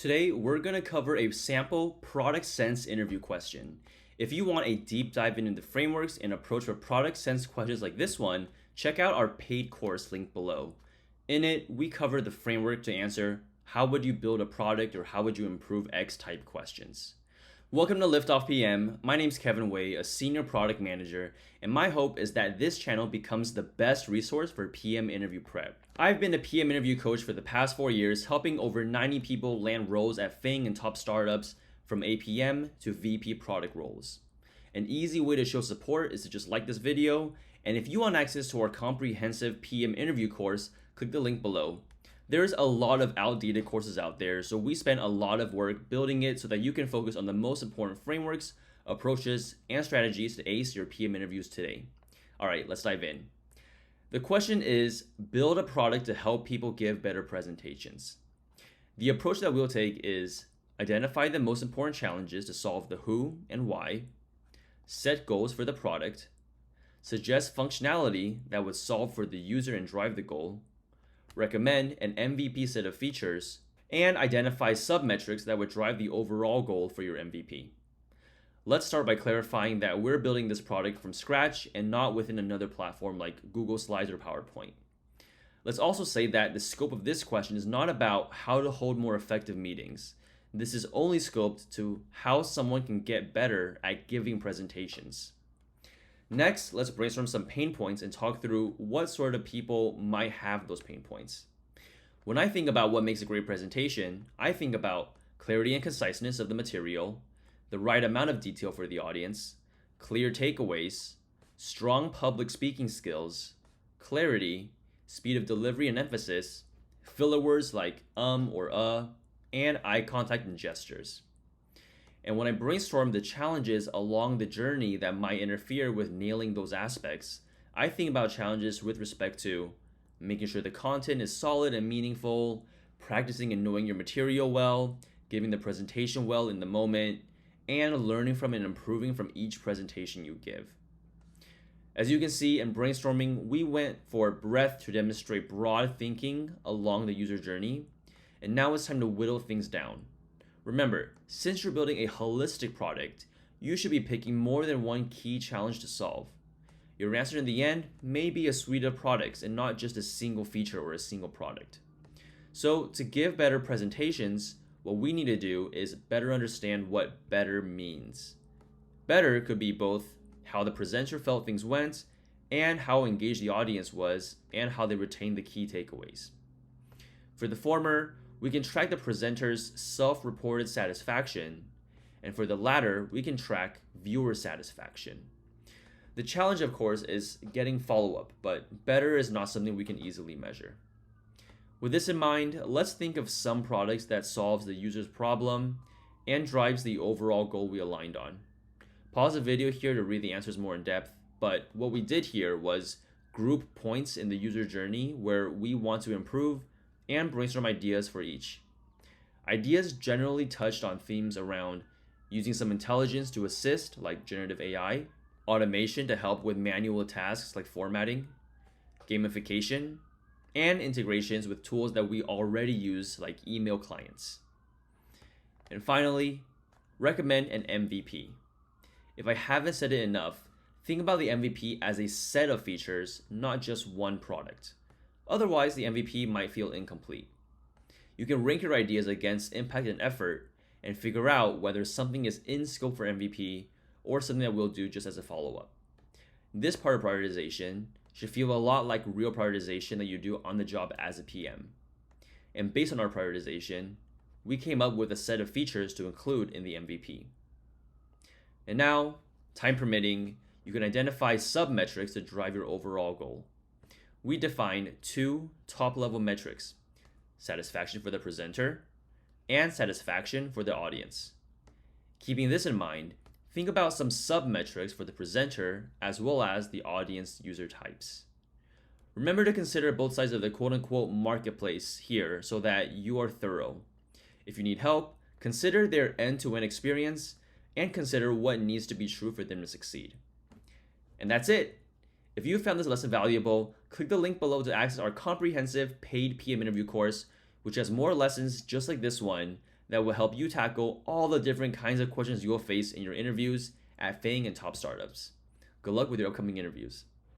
Today, we're going to cover a sample product sense interview question. If you want a deep dive into the frameworks and approach for product sense questions like this one, check out our paid course linked below. In it, we cover the framework to answer how would you build a product or how would you improve X type questions. Welcome to LiftoffPM. My name is Kevin Wei, a senior product manager, and my hope is that this channel becomes the best resource for PM interview prep. I've been a PM interview coach for the past 4 years, helping over 90 people land roles at FAANG and top startups, from APM to VP product roles. An easy way to show support is to just like this video, and if you want access to our comprehensive PM interview course, click the link below. There's a lot of outdated courses out there, so we spent a lot of work building it so that you can focus on the most important frameworks, approaches, and strategies to ace your PM interviews today. All right, let's dive in. The question is, build a product to help people give better presentations. The approach that we'll take is identify the most important challenges to solve the who and why, set goals for the product, suggest functionality that would solve for the user and drive the goal, recommend an MVP set of features, and identify sub-metrics that would drive the overall goal for your MVP. Let's start by clarifying that we're building this product from scratch and not within another platform like Google Slides or PowerPoint. Let's also say that the scope of this question is not about how to hold more effective meetings. This is only scoped to how someone can get better at giving presentations. Next, let's brainstorm some pain points and talk through what sort of people might have those pain points. When I think about what makes a great presentation, I think about clarity and conciseness of the material, the right amount of detail for the audience, clear takeaways, strong public speaking skills, clarity, speed of delivery and emphasis, filler words like or and eye contact and gestures. And when I brainstorm the challenges along the journey that might interfere with nailing those aspects, I think about challenges with respect to making sure the content is solid and meaningful, practicing and knowing your material well, giving the presentation well in the moment, and learning from and improving from each presentation you give. As you can see in brainstorming, we went for breadth to demonstrate broad thinking along the user journey, and now it's time to whittle things down. Remember, since you're building a holistic product, you should be picking more than one key challenge to solve. Your answer in the end may be a suite of products and not just a single feature or a single product. So to give better presentations, what we need to do is better understand what better means. Better could be both how the presenter felt things went and how engaged the audience was and how they retained the key takeaways. For the former, we can track the presenter's self-reported satisfaction, and for the latter, we can track viewer satisfaction. The challenge, of course, is getting follow-up, but better is not something we can easily measure. With this in mind, let's think of some products that solves the user's problem and drives the overall goal we aligned on. Pause the video here to read the answers more in depth, but what we did here was group points in the user journey where we want to improve and brainstorm ideas for each. Ideas generally touched on themes around using some intelligence to assist, like generative AI, automation to help with manual tasks like formatting, gamification, and integrations with tools that we already use like email clients. And finally, recommend an MVP. If I haven't said it enough, think about the MVP as a set of features, not just one product. Otherwise, the MVP might feel incomplete. You can rank your ideas against impact and effort and figure out whether something is in scope for MVP or something that we'll do just as a follow-up. This part of prioritization should feel a lot like real prioritization that you do on the job as a PM. And based on our prioritization, we came up with a set of features to include in the MVP. And now, time permitting, you can identify sub-metrics to drive your overall goal. We define two top-level metrics: satisfaction for the presenter and satisfaction for the audience. Keeping this in mind, think about some sub-metrics for the presenter as well as the audience user types. Remember to consider both sides of the quote-unquote marketplace here so that you are thorough. If you need help, consider their end-to-end experience and consider what needs to be true for them to succeed. And that's it. If you found this lesson valuable, click the link below to access our comprehensive paid PM interview course, which has more lessons just like this one that will help you tackle all the different kinds of questions you will face in your interviews at FAANG and top startups. Good luck with your upcoming interviews.